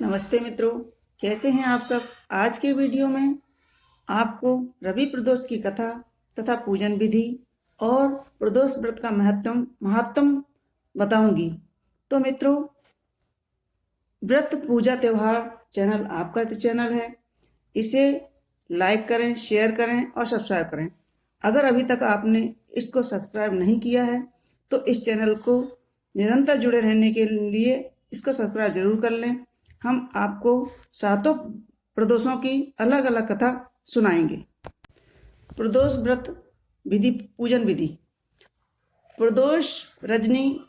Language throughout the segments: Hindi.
नमस्ते मित्रों, कैसे हैं आप सब। आज के वीडियो में आपको रवि प्रदोष की कथा तथा पूजन विधि और प्रदोष व्रत का महात्म बताऊंगी। तो मित्रों, व्रत पूजा त्योहार चैनल आपका चैनल है, इसे लाइक करें, शेयर करें और सब्सक्राइब करें। अगर अभी तक आपने इसको सब्सक्राइब नहीं किया है तो इस चैनल को निरंतर जुड़े रहने के लिए इसको सब्सक्राइब जरूर कर लें। हम आपको सातों प्रदोषों की अलग अलग कथा सुनाएंगे। प्रदोष व्रत विधि, पूजन विधि। प्रदोष रजनी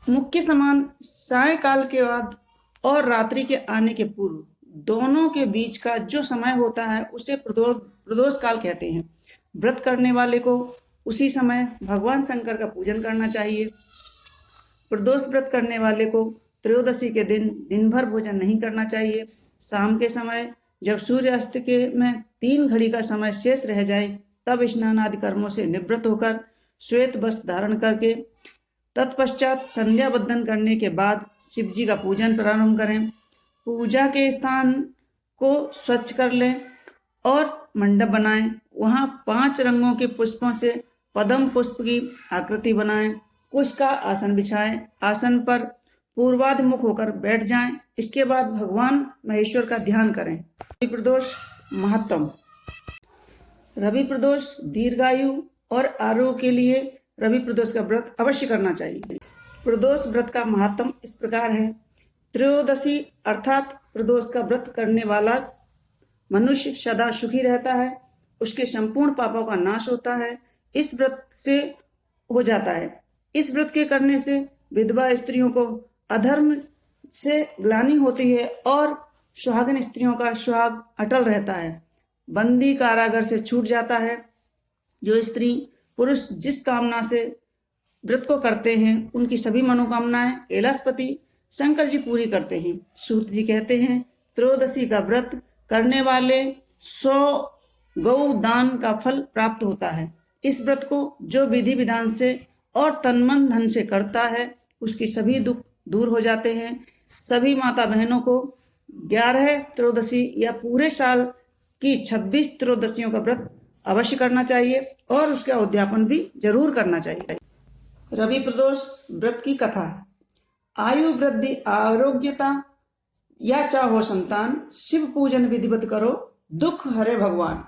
मुख्य समान सायकाल के बाद और रात्रि के आने के पूर्व दोनों के बीच का जो समय होता है उसे प्रदोष काल कहते हैं। व्रत करने वाले को उसी समय भगवान शंकर का पूजन करना चाहिए। प्रदोष व्रत करने वाले को त्रयोदशी के दिन भर भोजन नहीं करना चाहिए। शाम के समय जब सूर्यास्त के में 3 घड़ी का समय शेष रह जाए तब स्नान आदि कर्मों से निवृत्त होकर श्वेत वस्त्र धारण करके तत्पश्चात संध्या बंदन करने के बाद शिव जी का पूजन प्रारंभ करें। पूजा के स्थान को स्वच्छ कर लें और मंडप बनाएं। वहां 5 रंगों के पुष्पों से पद्म पुष्प की आकृति बनाएं। कुश का आसन बिछाएं। आसन पर पूर्वाभिमुख होकर बैठ जाएं। इसके बाद भगवान महेश्वर का ध्यान करें। रवि प्रदोष महत्तम। रवि प्रदोष दीर्घायु और आरोग्य के लिए रवि प्रदोष का व्रत अवश्य करना चाहिए। प्रदोष व्रत का महत्तम इस प्रकार है। त्रयोदशी अर्थात प्रदोष का व्रत करने वाला मनुष्य सदा सुखी रहता है, उसके संपूर्ण पापों का नाश होता है। इस व्रत से हो जाता है। इस व्रत के करने से विधवा स्त्रियों को अधर्म से ग्लानि होती है और सुहागिन स्त्रियों का सुहाग अटल रहता है। बंदी कारागार से छूट जाता है। जो स्त्री पुरुष जिस कामना से व्रत को करते हैं उनकी सभी मनोकामनाएं कैलाशपति शंकर जी पूरी करते हैं। सूत जी कहते हैं, त्रयोदशी का व्रत करने वाले 100 गौ दान का फल प्राप्त होता है। इस व्रत को जो विधि विधान से और तन मन धन से करता है उसके सभी दुख दूर हो जाते हैं। सभी माता बहनों को 11 त्रयोदशी या पूरे साल की 26 त्रयोदशियों का व्रत अवश्य करना चाहिए और उसका उद्यापन भी जरूर करना चाहिए। रवि प्रदोष व्रत की कथा। आयु वृद्धि, आरोग्यता या चाहो संतान, शिव पूजन विधिवत करो, दुख हरे भगवान।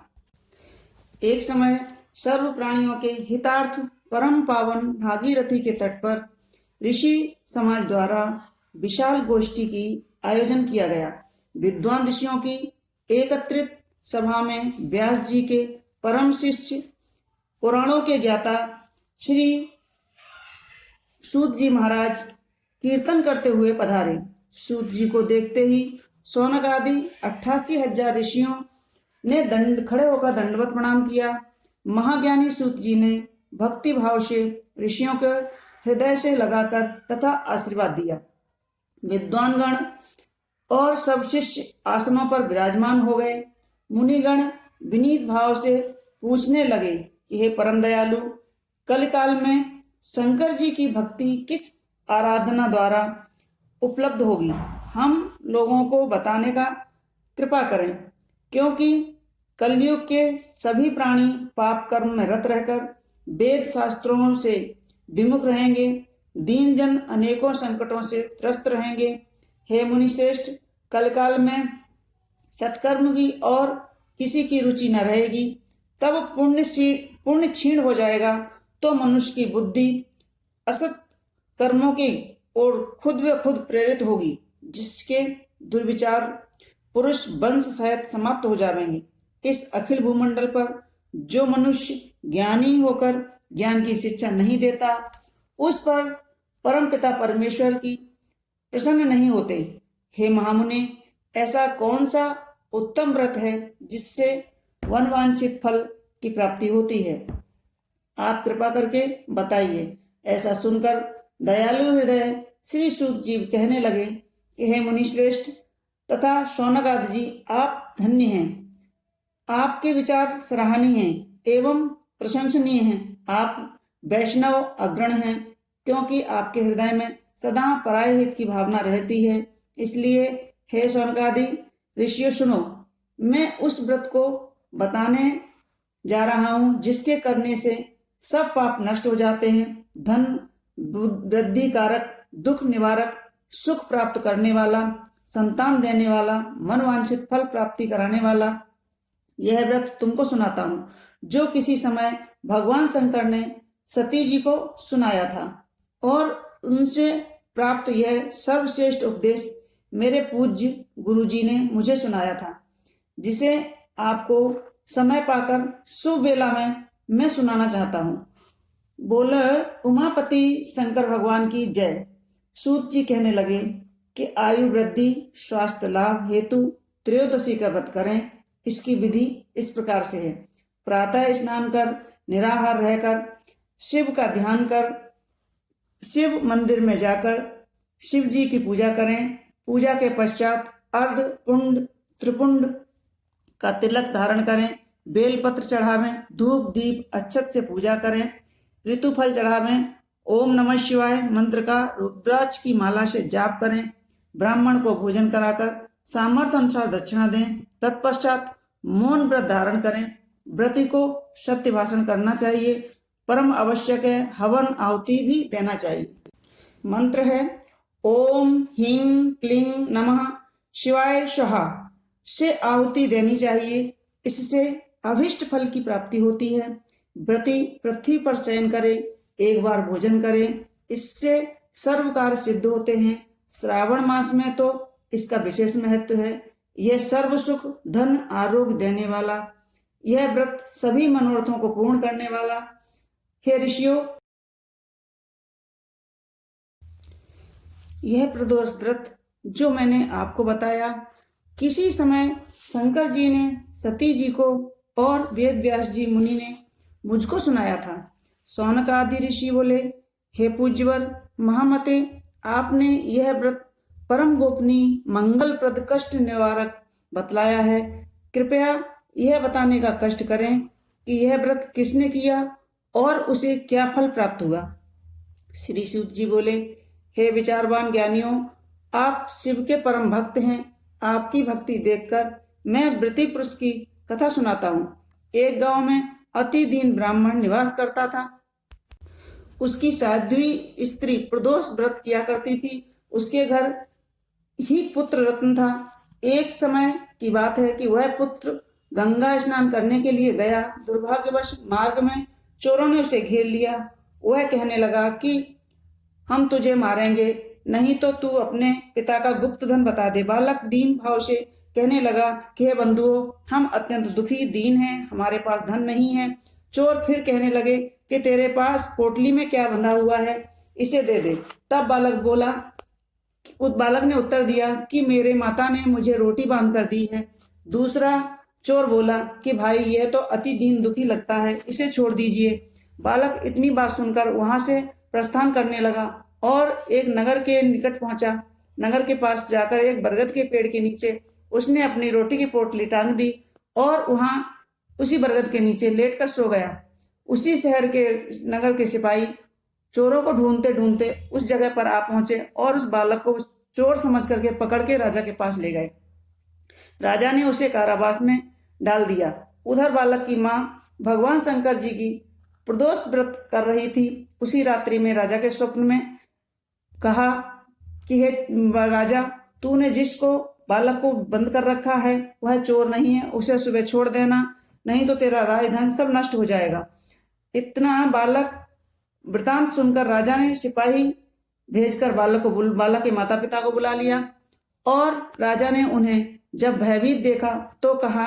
एक समय सर्व प्राणियों के हितार्थ परम पावन भागीरथी के तट पर ऋषि समाज द्वारा विशाल गोष्ठी की आयोजन किया गया। विद्वान ऋषियों की एकत्रित सभा में व्यास जी के परम शिष्य पुराणों के ज्ञाता श्री सूत जी महाराज कीर्तन करते हुए पधारे। सूत जी को देखते ही शौनक आदि 88,000 ऋषियों ने खड़े होकर दंडवत प्रणाम किया। महाज्ञानी सूत जी ने भक्ति भाव से ऋषियों के हृदय से लगाकर तथा आशीर्वाद दिया। विद्वानगण और सब शिष्य आसनों पर विराजमान हो गए। मुनिगण विनीत भाव से पूछने लगे कि हे परम दयालु, कलिकाल में शंकर जी की भक्ति किस आराधना द्वारा उपलब्ध होगी, हम लोगों को बताने का कृपा करें, क्योंकि कलयुग के सभी प्राणी पाप कर्म में रत रहकर वेद शास्त्रों से विमुख रहेंगे। दीन जन अनेकों संकटों से त्रस्त रहेंगे। हे मुनि श्रेष्ठ, कलकाल में सत्कर्म की और किसी की रुचि न रहेगी। तब पुण्य क्षीण हो जाएगा तो मनुष्य की बुद्धि असत कर्मों की ओर खुद व खुद प्रेरित होगी, जिसके दुर्विचार पुरुष वंश सहित समाप्त हो जाएंगे। इस अखिल भूमंडल पर जो मनुष्य ज्ञानी होकर ज्ञान की शिक्षा नहीं देता, उस पर परमपिता परमेश्वर की प्रसन्न नहीं होते। हे महामुने, ऐसा कौन सा उत्तम व्रत है जिससे वनवांछित फल की प्राप्ति होती है? आप कृपा करके बताइए। ऐसा सुनकर दयालु हृदय श्री सूत जी कहने लगे कि हे मुनि श्रेष्ठ तथा शौनक आदि जी, आप धन्य हैं। आपके विचार सराहनीय हैं एवं प्रशंसनीय हैं। आप वैष्णव अग्रण हैं, क्योंकि आपके हृदय में सदा पराय हित की भावना रहती है। इसलिए हे शौनकादि ऋषियों सुनो, मैं उस व्रत को बताने जा रहा हूं जिसके करने से सब पाप नष्ट हो जाते हैं। धन वृद्धि कारक, दुख निवारक, सुख प्राप्त करने वाला, संतान देने वाला, मनवांछित फल प्राप्ति कराने वाला यह व्रत तुमको सुनाता हूं, जो किसी समय भगवान शंकर ने सती जी को सुनाया था और उनसे प्राप्त यह सर्वश्रेष्ठ उपदेश मेरे पूज्य गुरु जी ने मुझे सुनाया था, जिसे आपको समय पाकर शुभ बेला में मैं सुनाना चाहता हूँ। बोले उमापति शंकर भगवान की जय। सूत जी कहने लगे कि आयु वृद्धि स्वास्थ्य लाभ हेतु त्रयोदशी का व्रत करें। इसकी विधि इस प्रकार से है। प्रातः स्नान कर निराहार रहकर शिव का ध्यान कर शिव मंदिर में जाकर शिव जी की पूजा करें। पूजा के पश्चात अर्ध पुंड त्रिपुंड का तिलक धारण करें, बेलपत्र चढ़ावें, धूप दीप अक्षत से पूजा करें, ऋतुफल चढ़ावें, ओम नमः शिवाय मंत्र का रुद्राक्ष की माला से जाप करें, ब्राह्मण को भोजन कराकर सामर्थ्य अनुसार दक्षिणा दें। तत्पश्चात मौन व्रत धारण करें। व्रती को सत्य भाषण करना चाहिए। परम आवश्यक है हवन आहुति भी देना चाहिए। मंत्र है ओम ह्रीं क्लीं नमः शिवाय स्वाहा से आहुति देनी चाहिए। इससे अभिष्ट फल की प्राप्ति होती है। व्रती पृथ्वी पर शयन करे, एक बार भोजन करे, इससे सर्व कार्य सिद्ध होते हैं। श्रावण मास में तो इसका विशेष महत्व है। यह सर्व सुख धन आरोग्य देने वाला, यह व्रत सभी मनोरथों को पूर्ण करने वाला। हे ऋषियों, यह प्रदोष व्रत जो मैंने आपको बताया, किसी समय शंकर जी ने सती जी को और वेद व्यास जी मुनि ने मुझको सुनाया था। शौनक आदि ऋषि बोले, हे पूज्यवर महामते, आपने यह व्रत परम गोपनीय मंगलप्रद कष्ट निवारक बतलाया है। कृपया यह बताने का कष्ट करें कि यह व्रत किसने किया और उसे क्या फल प्राप्त हुआ। श्री सूत जी बोले, हे विचारवान ज्ञानियों, आप शिव के परम भक्त हैं। आपकी भक्ति देखकर मैं व्रती पुरुष की कथा सुनाता हूँ। एक गांव में अति दीन ब्राह्मण निवास करता था। उसकी साध्वी स्त्री प्रदोष व्रत किया करती थी। उसके घर ही पुत्र रत्न था। एक समय की बात है कि वह पुत्र गंगा स्नान करने के लिए गया। दुर्भाग्यवश मार्ग में चोरों ने उसे घेर लिया। वह कहने लगा कि हम तुझे मारेंगे, नहीं तो तू अपने पिता का गुप्त धन बता दे। बालक दीन भाव से कहने लगा कि हे बंधुओं, हम अत्यंत दुखी दीन हैं, हमारे पास धन नहीं है। चोर फिर कहने लगे कि तेरे पास पोटली में क्या बंधा हुआ है, इसे दे दे। तब बालक ने उत्तर दिया कि मेरे माता ने मुझे रोटी बांध कर दी है। दूसरा चोर बोला कि भाई यह तो अति दीन दुखी लगता है, इसे छोड़ दीजिए। बालक इतनी बात सुनकर वहां से प्रस्थान करने लगा और एक नगर के निकट पहुंचा। नगर के पास जाकर एक बरगद के पेड़ के नीचे उसने अपनी रोटी की पोटली टांग दी और वहां उसी बरगद के नीचे लेटकर सो गया। उसी शहर के नगर के सिपाही चोरों को ढूंढते ढूंढते उस जगह पर आ पहुंचे और उस बालक को चोर समझ करके पकड़ के राजा के पास ले गए। राजा ने उसे कारावास में डाल दिया। उधर बालक की माँ भगवान शंकर जी की प्रदोष व्रत कर रही थी। उसी रात्रि में राजा के स्वप्न में कहा कि हे राजा, तूने जिसको बालक को बंद कर रखा है वह चोर नहीं है, उसे सुबह छोड़ देना, नहीं तो तेरा राय धन सब नष्ट हो जाएगा। इतना बालक वृतांत सुनकर राजा ने सिपाही भेजकर बालक के माता पिता को बुला लिया और राजा ने उन्हें जब भयभीत देखा तो कहा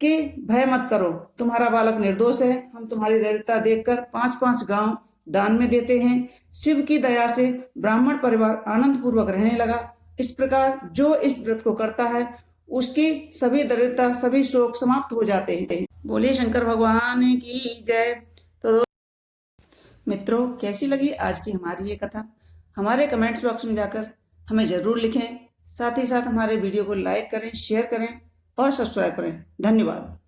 कि भय मत करो, तुम्हारा बालक निर्दोष है। हम तुम्हारी दरिद्रता देखकर 5-5 गांव दान में देते हैं। शिव की दया से ब्राह्मण परिवार आनंद पूर्वक रहने लगा। इस प्रकार जो इस व्रत को करता है उसकी सभी दरिद्रता सभी शोक समाप्त हो जाते हैं। बोलिए शंकर भगवान की जय। तो मित्रों, कैसी लगी आज की हमारी ये कथा? हमारे कमेंट्स बॉक्स में जाकर हमें जरूर लिखें। साथ ही साथ हमारे वीडियो को लाइक करें, शेयर करें और सब्सक्राइब करें। धन्यवाद।